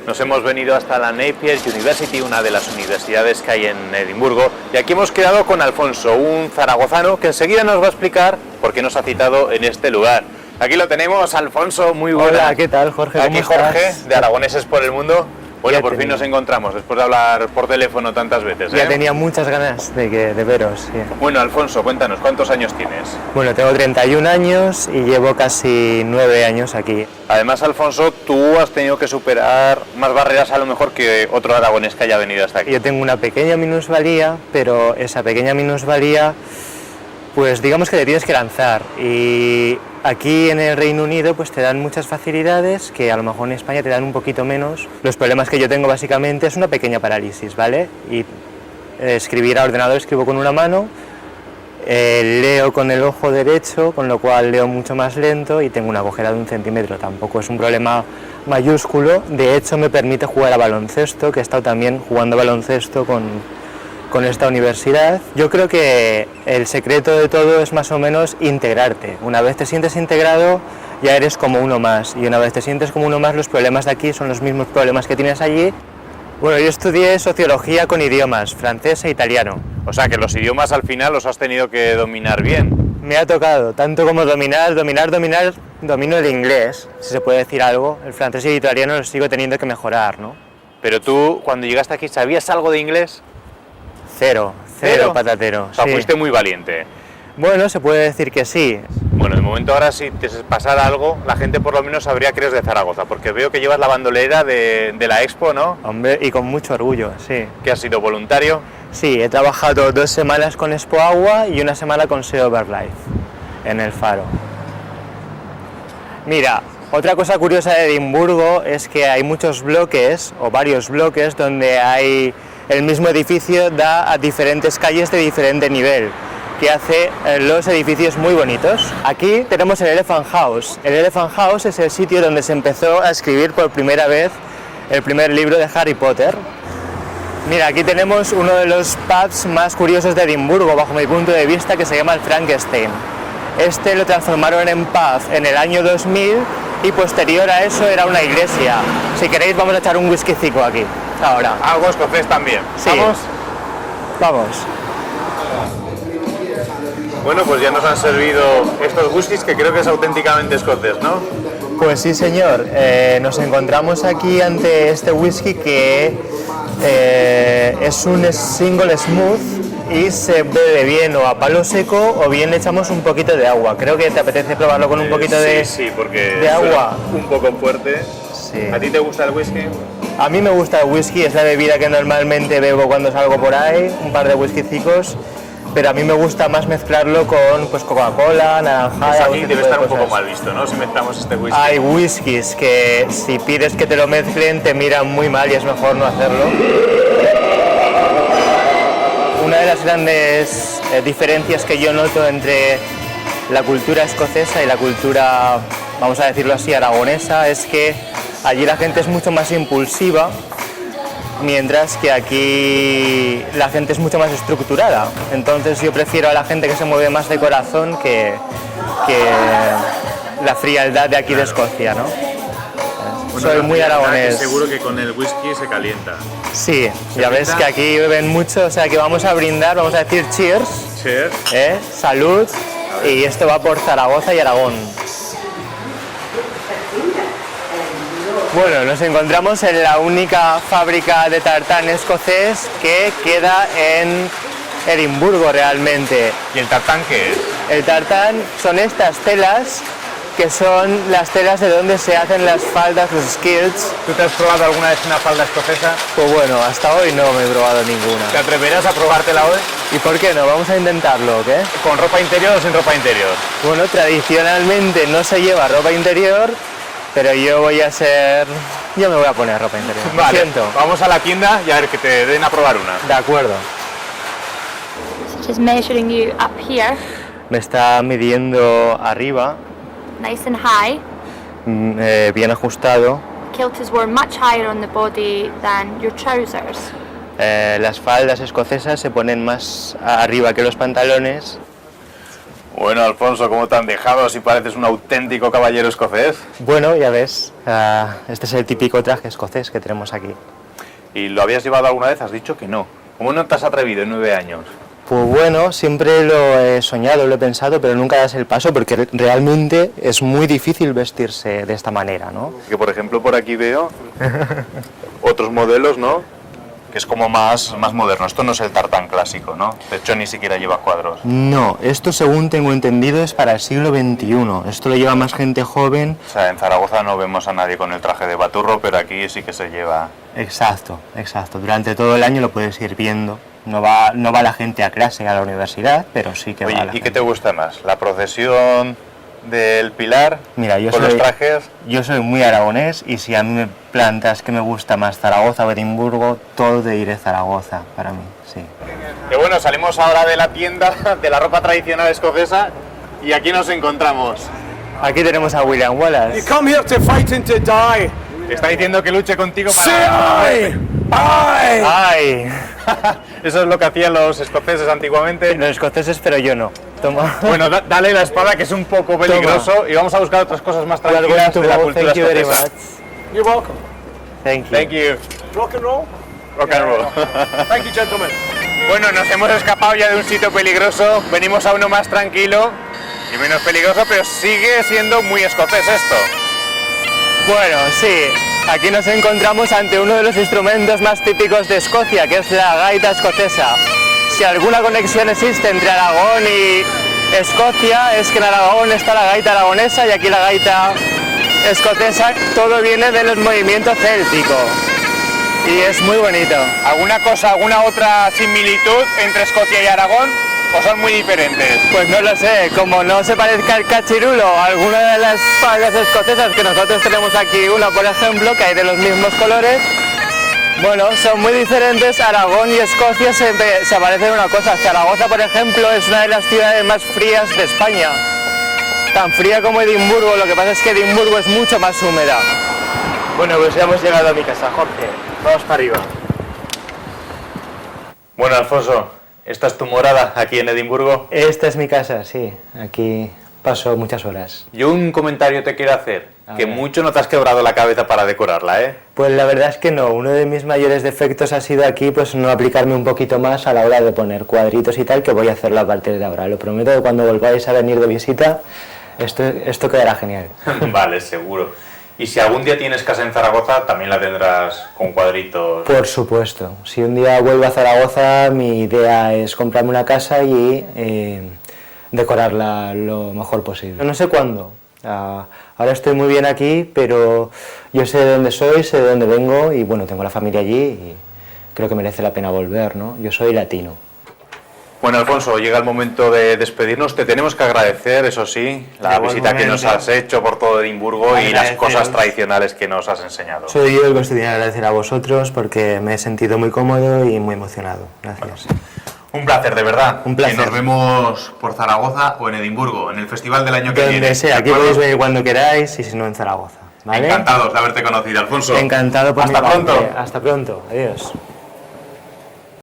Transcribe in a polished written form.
Nos hemos venido hasta la Napier University, una de las universidades que hay en Edimburgo, y aquí hemos quedado con Alfonso, un zaragozano que enseguida nos va a explicar por qué nos ha citado en este lugar. Aquí lo tenemos, Alfonso, muy buenas. Hola, ¿qué tal, Jorge? Aquí ¿Cómo Jorge, estás? de Aragoneses por el Mundo. Bueno, Ya por fin nos encontramos, después de hablar por teléfono tantas veces, ¿eh? Ya tenía muchas ganas de veros, sí. Bueno, Alfonso, cuéntanos, ¿cuántos años tienes? Bueno, tengo 31 años y llevo casi 9 años aquí. Además, Alfonso, tú has tenido que superar más barreras a lo mejor que otro aragonés que haya venido hasta aquí. Yo tengo una pequeña minusvalía, pero esa pequeña minusvalía, pues digamos que te tienes que lanzar. Y aquí en el Reino Unido pues te dan muchas facilidades que a lo mejor en España te dan un poquito menos. Los problemas que yo tengo básicamente es una pequeña parálisis, ¿vale? Y escribir a ordenador escribo con una mano, leo con el ojo derecho, con lo cual leo mucho más lento y tengo una cojera de 1 centímetro. Tampoco es un problema mayúsculo, de hecho me permite jugar a baloncesto, que he estado también jugando baloncesto con esta universidad. Yo creo que el secreto de todo es más o menos integrarte. Una vez te sientes integrado ya eres como uno más, y una vez te sientes como uno más los problemas de aquí son los mismos problemas que tienes allí. Bueno, yo estudié sociología con idiomas, francés e italiano. O sea, que los idiomas al final los has tenido que dominar bien. Me ha tocado, tanto como dominar, domino el inglés, si se puede decir algo. El francés y el italiano los sigo teniendo que mejorar, ¿no? Pero tú, cuando llegaste aquí, ¿sabías algo de inglés? Cero patatero. O sea, sí. fuiste muy valiente. Bueno, se puede decir que sí. Bueno, de momento ahora si te pasara algo, la gente por lo menos sabría que eres de Zaragoza, porque veo que llevas la bandolera de la Expo, ¿no? Hombre, y con mucho orgullo, sí. ¿Que has sido voluntario? Sí, he trabajado 2 semanas con Expo Agua y 1 semana con SEO Overlife, en el Faro. Mira, otra cosa curiosa de Edimburgo es que hay muchos bloques, o varios bloques, donde hay el mismo edificio da a diferentes calles de diferente nivel, que hace los edificios muy bonitos. Aquí tenemos el Elephant House. El Elephant House es el sitio donde se empezó a escribir por primera vez el primer libro de Harry Potter. Mira, aquí tenemos uno de los pubs más curiosos de Edimburgo, bajo mi punto de vista, que se llama el Frankenstein. Este lo transformaron en pub en el año 2000 y posterior a eso era una iglesia. Si queréis vamos a echar un whiskycico aquí, ahora. Algo escocés también. Sí. ¿Vamos? Vamos. Bueno, pues ya nos han servido estos whiskies que creo que es auténticamente escocés, ¿no? Pues sí, señor. Nos encontramos aquí ante este whisky que es un single smooth y se bebe bien o a palo seco o bien le echamos un poquito de agua. Creo que te apetece probarlo con un poquito Sí, porque de agua. Un poco fuerte. Sí. ¿A ti te gusta el whisky? A mí me gusta el whisky, es la bebida que normalmente bebo cuando salgo por ahí, un par de whiskycicos, pero a mí me gusta más mezclarlo con pues, Coca-Cola, naranjada. Aquí debe estar un poco mal visto, ¿no? Si mezclamos este whisky. Hay whiskies que si pides que te lo mezclen te miran muy mal y es mejor no hacerlo. Una de las grandes diferencias que yo noto entre la cultura escocesa y la cultura, vamos a decirlo así, aragonesa, es que allí la gente es mucho más impulsiva, mientras que aquí la gente es mucho más estructurada. Entonces yo prefiero a la gente que se mueve más de corazón que la frialdad de aquí de Escocia, ¿no? Bueno, soy muy aragonés. Seguro que con el whisky se calienta. Sí, ya ves que aquí beben mucho, o sea que vamos a brindar, vamos a decir cheers. Cheers. Salud, y esto va por Zaragoza y Aragón. Bueno, nos encontramos en la única fábrica de tartán escocés que queda en Edimburgo realmente. ¿Y el tartán qué es? El tartán son estas telas que son las telas de donde se hacen las faldas, los skirts. ¿Tú te has probado alguna vez una falda escocesa? Pues bueno, hasta hoy no me he probado ninguna. ¿Te atreverás a probártela hoy? ¿Y por qué no? Vamos a intentarlo, ¿qué? ¿Con ropa interior o sin ropa interior? Bueno, tradicionalmente no se lleva ropa interior, pero yo me voy a poner ropa interior. Vale, Lo siento. vamos a la tienda y a ver que te den a probar una. De acuerdo. Just measuring you up here, Me está midiendo arriba, nice and high. bien ajustado. Kilt is worn much higher on the body than your trousers. Las faldas escocesas se ponen más arriba que los pantalones. Bueno, Alfonso, ¿cómo te han dejado si pareces un auténtico caballero escocés? Bueno, ya ves, este es el típico traje escocés que tenemos aquí. ¿Y lo habías llevado alguna vez? Has dicho que no. ¿Cómo no te has atrevido en 9 años? Pues bueno, siempre lo he soñado, lo he pensado, pero nunca das el paso porque realmente es muy difícil vestirse de esta manera, ¿no? Que por ejemplo por aquí veo otros modelos, ¿no? Que es como más moderno. Esto no es el tartán clásico, ¿no? De hecho ni siquiera lleva cuadros. No, esto según tengo entendido es para el siglo XXI. Esto lo lleva más gente joven. O sea, en Zaragoza no vemos a nadie con el traje de baturro, pero aquí sí que se lleva. Exacto, exacto. Durante todo el año lo puedes ir viendo. No va la gente a clase, a la universidad, pero sí que Oye, va la ¿y qué gente. te gusta más? ¿La procesión del Pilar? Mira, yo con soy, los trajes. yo soy muy aragonés y si a mí me plantas que me gusta más Zaragoza o Edimburgo, todo te diré Zaragoza para mí, sí. Que bueno, salimos ahora de la tienda de la ropa tradicional escocesa y aquí nos encontramos. Aquí tenemos a William Wallace. You come here to fight and to die. Está diciendo que luche contigo Say para... aye! Aye! ¡Ay! Eso es lo que hacían los escoceses antiguamente. Los escoceses, pero yo no. Toma. Bueno, dale la espada, que es un poco peligroso, y vamos a buscar otras cosas más tranquilas de la cultura Thank you very escocesa. much. You're welcome. Thank you. Thank you. Rock and roll. Rock and roll. Thank you, gentlemen. Bueno, nos hemos escapado ya de un sitio peligroso, venimos a uno más tranquilo y menos peligroso, pero sigue siendo muy escocés esto. Bueno, sí, aquí nos encontramos ante uno de los instrumentos más típicos de Escocia, que es la gaita escocesa. Si alguna conexión existe entre Aragón y Escocia, es que en Aragón está la gaita aragonesa y aquí la gaita escocesa. Todo viene de los movimientos célticos y es muy bonito. ¿Alguna cosa, alguna otra similitud entre Escocia y Aragón o son muy diferentes? Pues no lo sé, como no se parezca al cachirulo a alguna de las faldas escocesas que nosotros tenemos aquí, una por ejemplo, que hay de los mismos colores, bueno, son muy diferentes. Aragón y Escocia se parecen en una cosa. Zaragoza, por ejemplo, es una de las ciudades más frías de España, tan fría como Edimburgo, lo que pasa es que Edimburgo es mucho más húmeda. Bueno, pues ya hemos llegado a mi casa, Jorge, vamos para arriba. Bueno, Alfonso, ¿esta es tu morada aquí en Edimburgo? Esta es mi casa, sí, aquí paso muchas horas. Yo un comentario te quiero hacer, A que ver. mucho no te has quebrado la cabeza para decorarla, ¿eh? Pues la verdad es que no, uno de mis mayores defectos ha sido aquí pues no aplicarme un poquito más a la hora de poner cuadritos y tal, que voy a hacerlo a partir de ahora. Lo prometo que cuando volváis a venir de visita, esto quedará genial. Vale, seguro. Y si algún día tienes casa en Zaragoza, también la tendrás con cuadritos. Por supuesto, si un día vuelvo a Zaragoza, mi idea es comprarme una casa y decorarla lo mejor posible. No sé cuándo. Ahora estoy muy bien aquí, pero yo sé de dónde soy, sé de dónde vengo y bueno, tengo la familia allí y creo que merece la pena volver, ¿no? Yo soy latino. Bueno, Alfonso, llega el momento de despedirnos. Te tenemos que agradecer, eso sí, la visita que nos has hecho por todo Edimburgo y las cosas tradicionales que nos has enseñado. Soy yo el que os tenía que agradecer a vosotros porque me he sentido muy cómodo y muy emocionado. Gracias. Un placer, de verdad. Un placer. Y nos vemos por Zaragoza o en Edimburgo, en el festival del año que viene. Donde sea, ¿de aquí acuerdo? podéis venir cuando queráis y si no en Zaragoza. ¿Vale? Encantados de haberte conocido, Alfonso. Encantado por Hasta mi parte. pronto. Hasta pronto. Adiós.